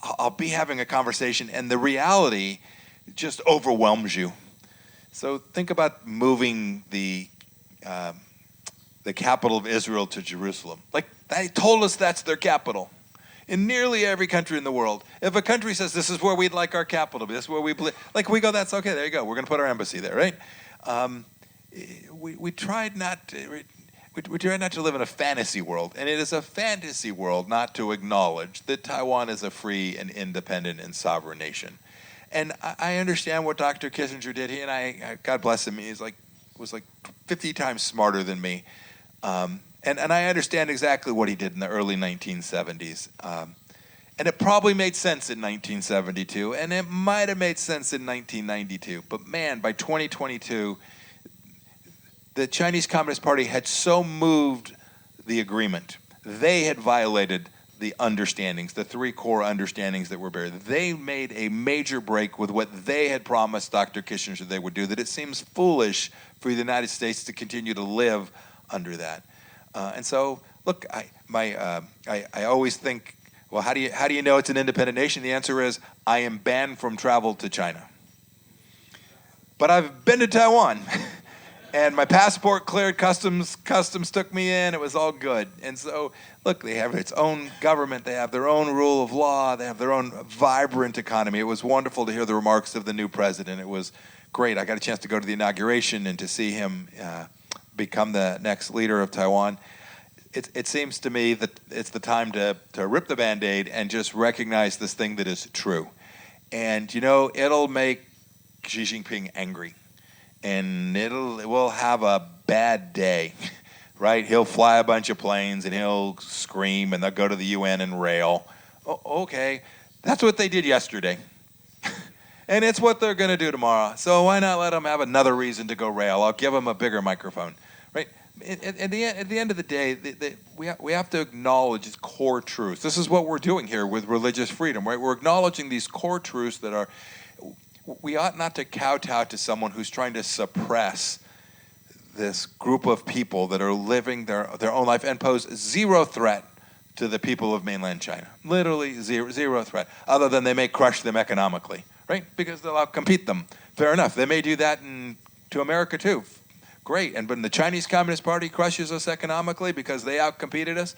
S3: I'll be having a conversation and the reality just overwhelms you. So think about moving the capital of Israel to Jerusalem. Like, they told us that's their capital. In nearly every country in the world, if a country says this is where we'd like our capital to be, this is where we believe, we go, that's okay, there you go, we're going to put our embassy there, right? We tried not to live in a fantasy world, and it is a fantasy world not to acknowledge that Taiwan is a free and independent and sovereign nation. And I understand what Dr. Kissinger did. He and I, God bless him, was like 50 times smarter than me. And I understand exactly what he did in the early 1970s. And it probably made sense in 1972, and it might have made sense in 1992. But man, by 2022, the Chinese Communist Party had so moved the agreement. They had violated the understandings, the 3 core understandings that were buried. They made a major break with what they had promised Dr. Kissinger they would do, that it seems foolish for the United States to continue to live under that. And so, look, I always think, well, how do you know it's an independent nation? The answer is, I am banned from travel to China. But I've been to Taiwan. And my passport cleared, customs took me in, it was all good. And so, look, they have its own government, they have their own rule of law, they have their own vibrant economy. It was wonderful to hear the remarks of the new president. It was great. I got a chance to go to the inauguration and to see him become the next leader of Taiwan. It seems to me that it's the time to rip the Band-Aid and just recognize this thing that is true. And, it'll make Xi Jinping angry. And we'll have a bad day, right? He'll fly a bunch of planes and he'll scream and they'll go to the UN and rail. Okay, that's what they did yesterday. And it's what they're going to do tomorrow. So why not let them have another reason to go rail? I'll give them a bigger microphone, right? At the end of the day, we have to acknowledge its core truths. This is what we're doing here with religious freedom, right? We're acknowledging these core truths that are. We ought not to kowtow to someone who's trying to suppress this group of people that are living their own life and pose zero threat to the people of mainland China. Literally zero threat, other than they may crush them economically, right? Because they'll outcompete them. Fair enough. They may do that to America too. Great. And when the Chinese Communist Party crushes us economically because they outcompeted us,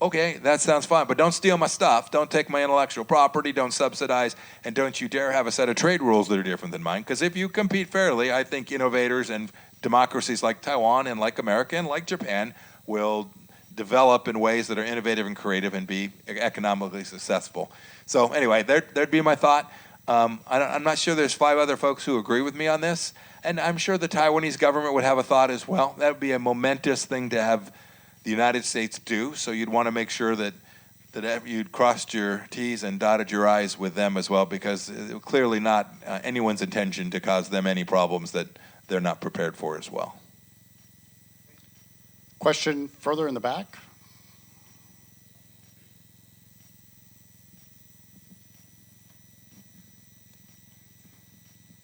S3: okay, that sounds fine, but don't steal my stuff, don't take my intellectual property, don't subsidize, and don't you dare have a set of trade rules that are different than mine, because if you compete fairly, I think innovators and democracies like Taiwan and like America and like Japan will develop in ways that are innovative and creative and be economically successful. So anyway, there'd be my thought. I'm not sure there's 5 other folks who agree with me on this, and I'm sure the Taiwanese government would have a thought as well. That would be a momentous thing to have the United States do, so you'd want to make sure that you'd crossed your T's and dotted your I's with them as well, because it's clearly not anyone's intention to cause them any problems that they're not prepared for as well.
S2: Question further in the back?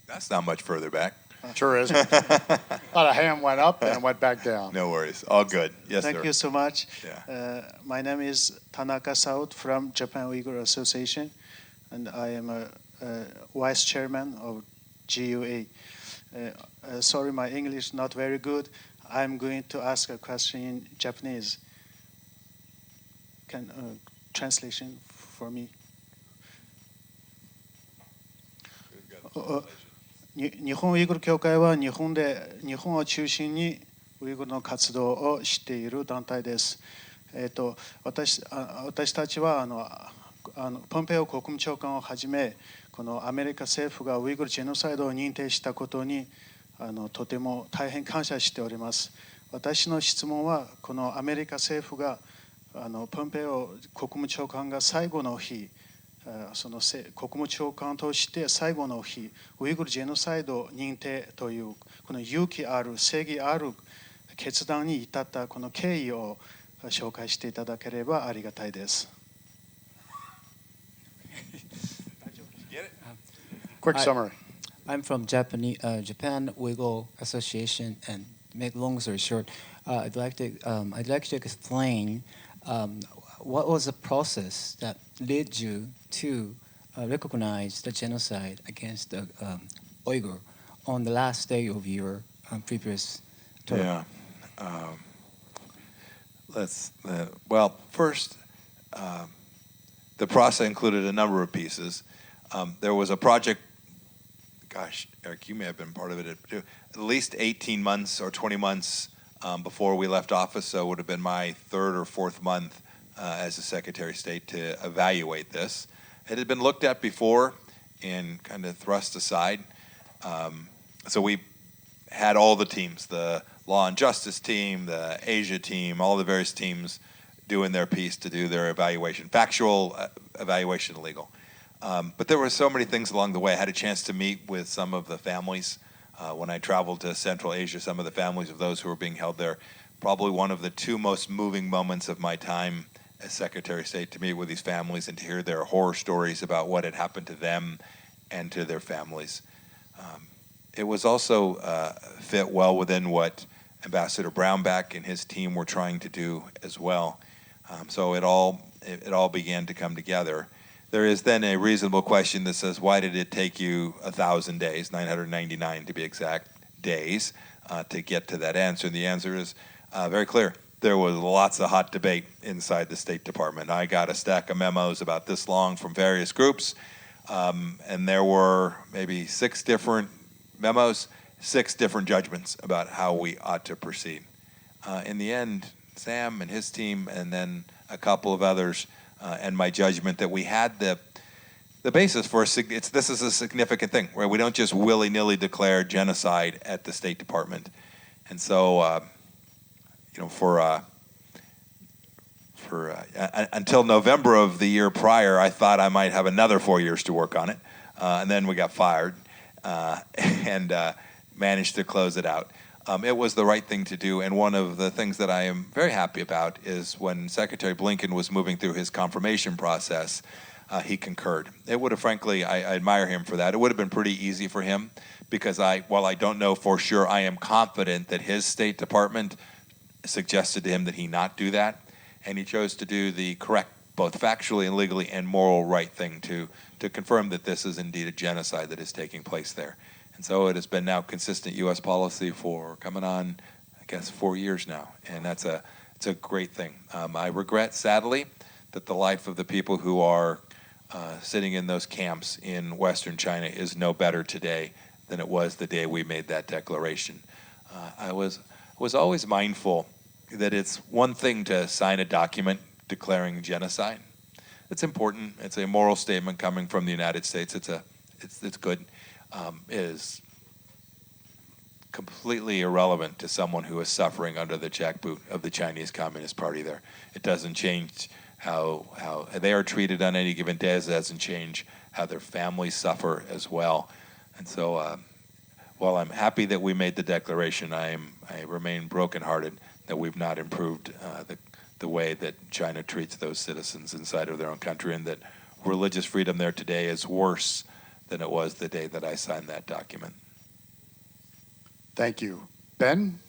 S3: That's not much further back.
S2: Sure is. Thought a hand went up and went back down.
S3: No worries. All good. Yes,
S8: Thank
S3: sir.
S8: you so much.
S3: Yeah.
S8: My name is Tanaka Saud from Japan Uyghur Association, and I am a vice chairman of GUA. Sorry, my English not very good. I'm going to ask a question in Japanese. Can translation for me? 日本ウイグル協会は日本を中心にウイグルの活動をしている団体です。私たちはポンペオ国務長官をはじめこのアメリカ政府がウイグルジェノサイドを認定したことにとても大変感謝しております。私の質問はこのアメリカ政府がポンペオ国務長官が最後の日その国務長官として最後の日ウイグルジェノサイド認定というこの勇気ある正義ある決断に至ったこの経緯を紹介していただければありがたいです。
S2: Quick summary.
S9: I'm from Japan Uyghur Association, and make long story short, I'd like to explain what was the process that led you to recognize the genocide against the Uyghur on the last day of your previous term.
S3: Yeah. Well, first, the process included a number of pieces. There was a project, gosh, Eric, you may have been part of it too, at least 18 months or 20 months before we left office, so it would have been my 3rd or 4th month as a Secretary of State to evaluate this. It had been looked at before and kind of thrust aside. So we had all the teams, the Law and Justice team, the Asia team, all the various teams doing their piece to do their evaluation, factual evaluation, legal. But there were so many things along the way. I had a chance to meet with some of the families when I traveled to Central Asia, some of the families of those who were being held there. Probably one of the 2 most moving moments of my time as Secretary of State, to meet with these families and to hear their horror stories about what had happened to them and to their families. It was also fit well within what Ambassador Brownback and his team were trying to do as well. So it all began to come together. There is then a reasonable question that says, why did it take you 1,000 days, 999 to be exact, days, to get to that answer. And the answer is very clear. There was lots of hot debate inside the State Department. I got a stack of memos about this long from various groups, and there were maybe 6 different memos, 6 different judgments about how we ought to proceed. In the end, Sam and his team, and then a couple of others, and my judgment that we had the basis for this is a significant thing, where we don't just willy-nilly declare genocide at the State Department. And so, until November of the year prior, I thought I might have another 4 years to work on it, and then we got fired and managed to close it out. It was the right thing to do, and one of the things that I am very happy about is when Secretary Blinken was moving through his confirmation process, he concurred. It would have, frankly, I admire him for that. It would have been pretty easy for him, because while I don't know for sure, I am confident that his State Department suggested to him that he not do that, and he chose to do the correct, both factually and legally and moral right thing to confirm that this is indeed a genocide that is taking place there. And so it has been now consistent U.S. policy for coming on, I guess, 4 years now, and it's a great thing. I regret, sadly, that the life of the people who are sitting in those camps in Western China is no better today than it was the day we made that declaration. I was always mindful that it's one thing to sign a document declaring genocide. It's important. It's a moral statement coming from the United States. It's good. It is completely irrelevant to someone who is suffering under the jackboot of the Chinese Communist Party there. It doesn't change how they are treated on any given day. It doesn't change how their families suffer as well. And so while I'm happy that we made the declaration, I remain brokenhearted that we've not improved the way that China treats those citizens inside of their own country, and that religious freedom there today is worse than it was the day that I signed that document.
S2: Thank you. Ben?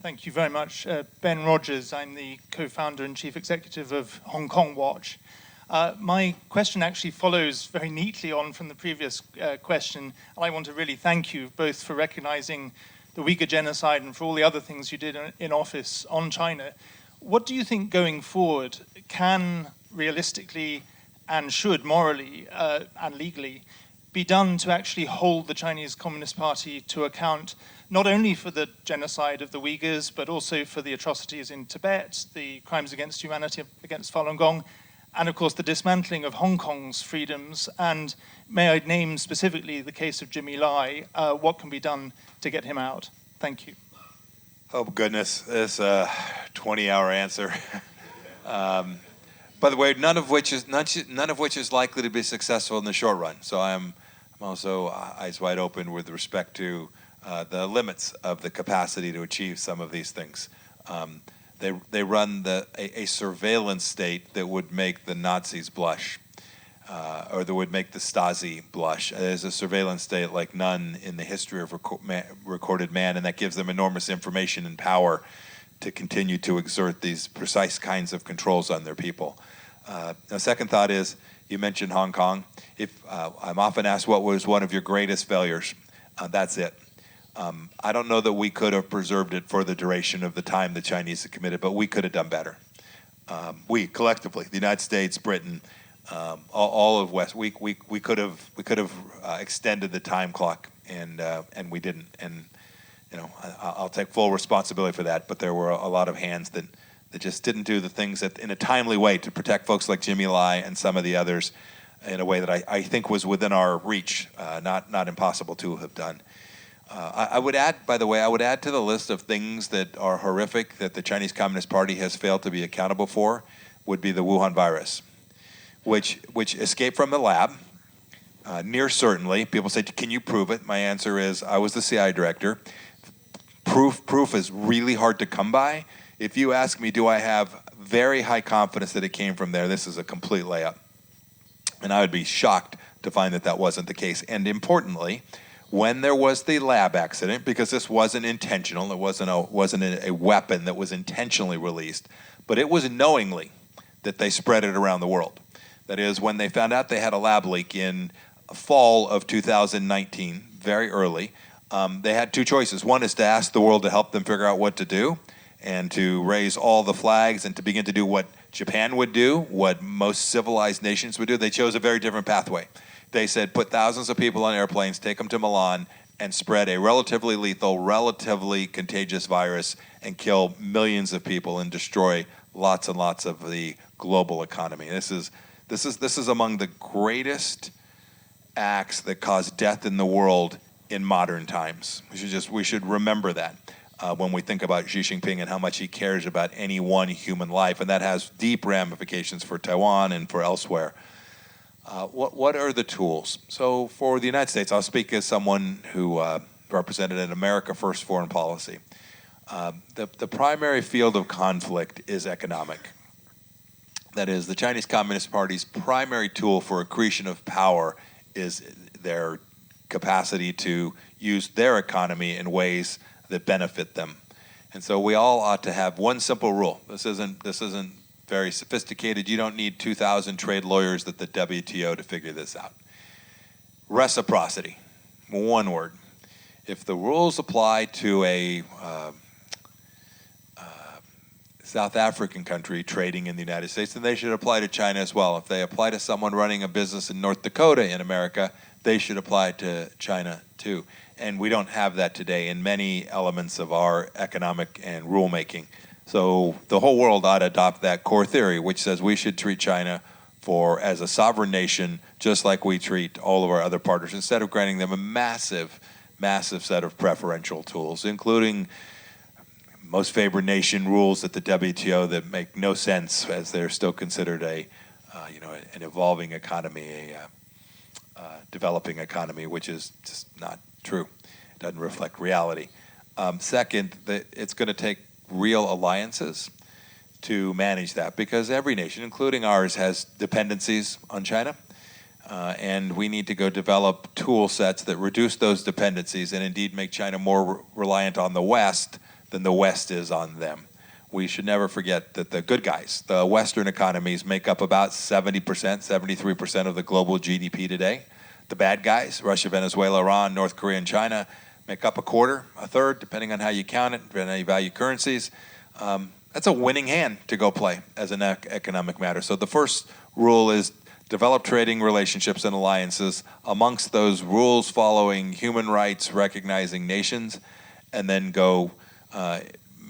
S10: Thank you very much. Ben Rogers, I'm the co-founder and chief executive of Hong Kong Watch. My question actually follows very neatly on from the previous question, and I want to really thank you both for recognizing the Uyghur genocide and for all the other things you did in office on China. What do you think going forward can realistically and should morally and legally be done to actually hold the Chinese Communist Party to account, not only for the genocide of the Uyghurs, but also for the atrocities in Tibet, the crimes against humanity against Falun Gong, and of course the dismantling of Hong Kong's freedoms? And may I name specifically the case of Jimmy Lai? What can be done to get him out? Thank you.
S3: Oh goodness, this 20-hour answer. By the way, none of which is likely to be successful in the short run. So I'm also eyes wide open with respect to the limits of the capacity to achieve some of these things. They run a surveillance state that would make the Nazis blush, or that would make the Stasi blush. There's a surveillance state like none in the history of recorded man, and that gives them enormous information and power to continue to exert these precise kinds of controls on their people. The second thought is, you mentioned Hong Kong. I'm often asked what was one of your greatest failures. That's it. I don't know that we could have preserved it for the duration of the time the Chinese had committed, but we could have done better. We collectively, the United States, Britain, all of West, we could have extended the time clock, and we didn't. And I'll take full responsibility for that. But there were a lot of hands that just didn't do the things in a timely way to protect folks like Jimmy Lai and some of the others in a way that I think was within our reach, not impossible to have done. I would add, by the way, to the list of things that are horrific that the Chinese Communist Party has failed to be accountable for would be the Wuhan virus, which escaped from the lab, near certainly. People say, can you prove it? My answer is, I was the CIA director. Proof is really hard to come by. If you ask me, do I have very high confidence that it came from there, this is a complete layup. And I would be shocked to find that wasn't the case. And importantly, when there was the lab accident, because this wasn't intentional, it wasn't a weapon that was intentionally released, but it was knowingly that they spread it around the world. That is, when they found out they had a lab leak in fall of 2019, very early, they had two choices. One is to ask the world to help them figure out what to do and to raise all the flags and to begin to do what Japan would do, what most civilized nations would do. They chose a very different pathway. They said, put thousands of people on airplanes, take them to Milan, and spread a relatively lethal, relatively contagious virus and kill millions of people and destroy lots and lots of the global economy. This is among the greatest acts that cause death in the world in modern times. We should remember that when we think about Xi Jinping and how much he cares about any one human life, and that has deep ramifications for Taiwan and for elsewhere. What are the tools? So for the United States, I'll speak as someone who represented an America First foreign policy. The primary field of conflict is economic. That is, the Chinese Communist Party's primary tool for accretion of power is their capacity to use their economy in ways that benefit them. And so we all ought to have one simple rule. This isn't very sophisticated. You don't need 2,000 trade lawyers at the WTO to figure this out. Reciprocity, one word. If the rules apply to a South African country trading in the United States, then they should apply to China as well. If they apply to someone running a business in North Dakota in America, they should apply to China too. And we don't have that today in many elements of our economic and rulemaking. So the whole world ought to adopt that core theory, which says we should treat China as a sovereign nation, just like we treat all of our other partners, instead of granting them a massive, massive set of preferential tools, including most favored nation rules at the WTO that make no sense, as they're still considered an evolving economy, a developing economy, which is just not true. It doesn't reflect reality. Second, it's going to take real alliances to manage that, because every nation, including ours, has dependencies on China, and we need to go develop tool sets that reduce those dependencies and indeed make China more reliant on the West than the West is on them. We should never forget that the good guys, the Western economies, make up about 70%, 73% of the global GDP today. The bad guys, Russia, Venezuela, Iran, North Korea, and China, make up a quarter, a third, depending on how you count it, depending on how you value currencies. That's a winning hand to go play as an economic matter. So the first rule is develop trading relationships and alliances amongst those rules-following, human rights recognizing nations, and then go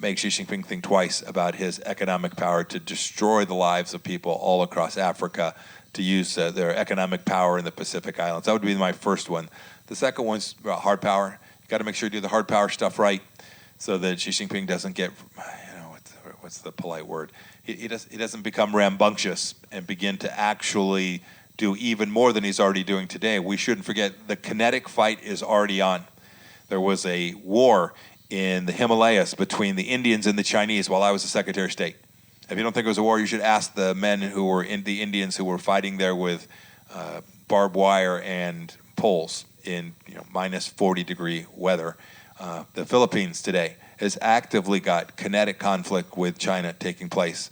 S3: make Xi Jinping think twice about his economic power to destroy the lives of people all across Africa, to use their economic power in the Pacific Islands. That would be my first one. The second one's about hard power. You got to make sure you do the hard power stuff right, so that Xi Jinping doesn't get, what's the polite word? He doesn't become rambunctious and begin to actually do even more than he's already doing today. We shouldn't forget the kinetic fight is already on. There was a war in the Himalayas between the Indians and the Chinese while I was the Secretary of State. If you don't think it was a war, you should ask the men who were the Indians who were fighting there with barbed wire and poles in minus 40-degree weather. The Philippines today has actively got kinetic conflict with China taking place.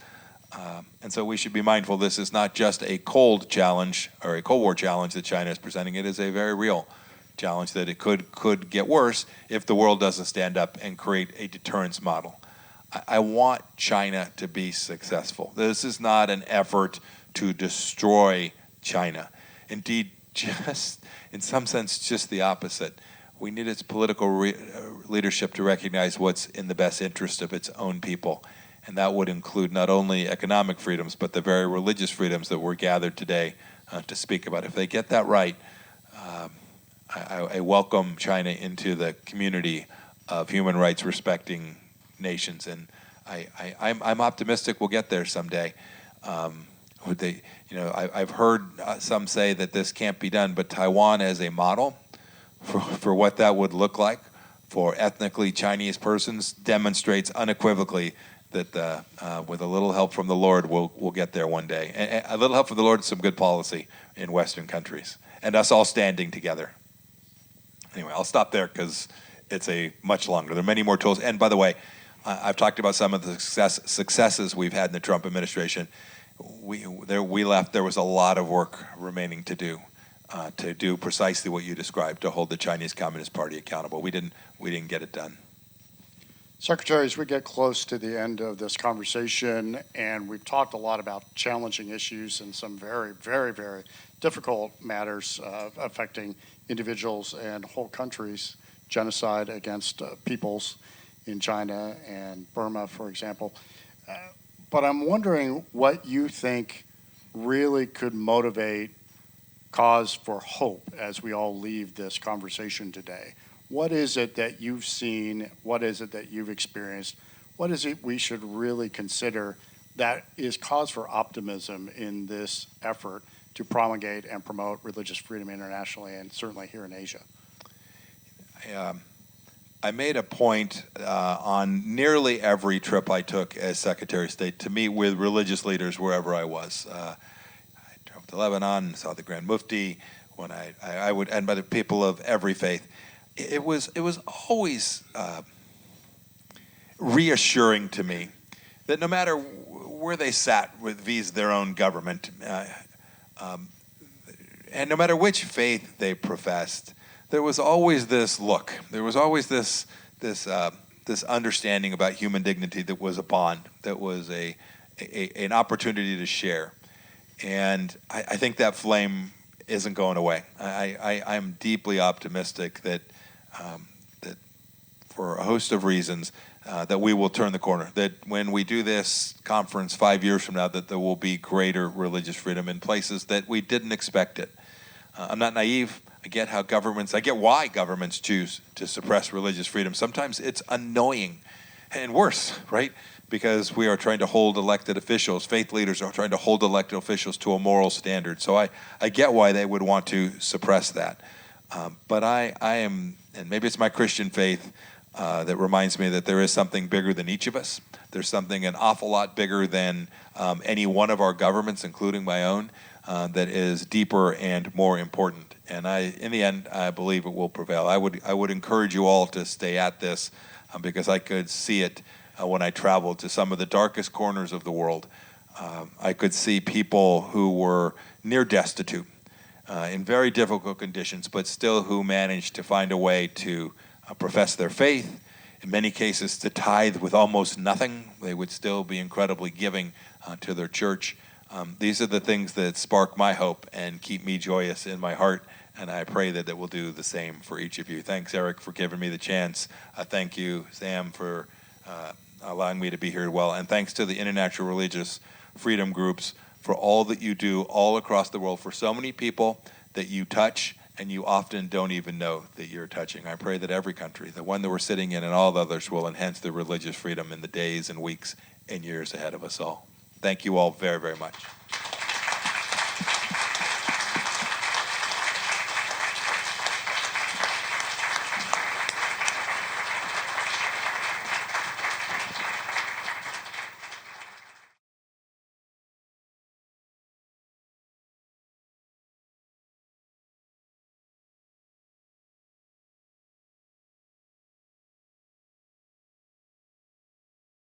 S3: And so we should be mindful this is not just a cold challenge or a Cold War challenge that China is presenting. It is a very real challenge that it could get worse if the world doesn't stand up and create a deterrence model. I want China to be successful. This is not an effort to destroy China. Indeed, just in some sense, just the opposite. We need its political leadership to recognize what's in the best interest of its own people. And that would include not only economic freedoms, but the very religious freedoms that we're gathered today to speak about. If they get that right, I welcome China into the community of human rights respecting nations, and I'm optimistic we'll get there someday. I've heard some say that this can't be done, but Taiwan as a model for what that would look like for ethnically Chinese persons demonstrates unequivocally that with a little help from the Lord, we'll get there one day. And a little help from the Lord and some good policy in Western countries, and us all standing together. Anyway, I'll stop there because it's a much longer. There are many more tools. And by the way, I've talked about some of the successes we've had in the Trump administration. we left. There was a lot of work remaining to do precisely what you described, to hold the Chinese Communist Party accountable. We didn't get it done.
S2: Secretary, as we get close to the end of this conversation, and we've talked a lot about challenging issues and some very, very, very difficult matters affecting individuals and whole countries, genocide against peoples in China and Burma, for example. But I'm wondering what you think really could motivate cause for hope as we all leave this conversation today. What is it that you've seen? What is it that you've experienced? What is it we should really consider that is cause for optimism in this effort to promulgate and promote religious freedom internationally and certainly here in Asia?
S3: I made a point on nearly every trip I took as Secretary of State to meet with religious leaders wherever I was. I traveled to Lebanon, saw the Grand Mufti, when I would, and by the people of every faith. It was always reassuring to me that no matter where they sat vis their own government, and no matter which faith they professed, there was always this look. There was always this understanding about human dignity that was a bond, that was an opportunity to share. And I think that flame isn't going away. I'm deeply optimistic that for a host of reasons, that we will turn the corner. That when we do this conference 5 years from now, that there will be greater religious freedom in places that we didn't expect it. I'm not naive. I get why governments choose to suppress religious freedom. Sometimes it's annoying and worse, right? Because we are trying to hold elected officials, faith leaders are trying to hold elected officials to a moral standard. So I get why they would want to suppress that. But I am, and maybe it's my Christian faith that reminds me that there is something bigger than each of us. There's something an awful lot bigger than any one of our governments, including my own, that is deeper and more important. And in the end, I believe it will prevail. I would encourage you all to stay at this because I could see it when I traveled to some of the darkest corners of the world. I could see people who were near destitute, in very difficult conditions, but still who managed to find a way to profess their faith. In many cases, to tithe with almost nothing. They would still be incredibly giving to their church. These are the things that spark my hope and keep me joyous in my heart, and I pray that it will do the same for each of you. Thanks, Eric, for giving me the chance. Thank you, Sam, for allowing me to be here as well. And thanks to the International Religious Freedom Groups for all that you do all across the world for so many people that you touch and you often don't even know that you're touching. I pray that every country, the one that we're sitting in and all the others, will enhance their religious freedom in the days and weeks and years ahead of us all. Thank you all very, very much.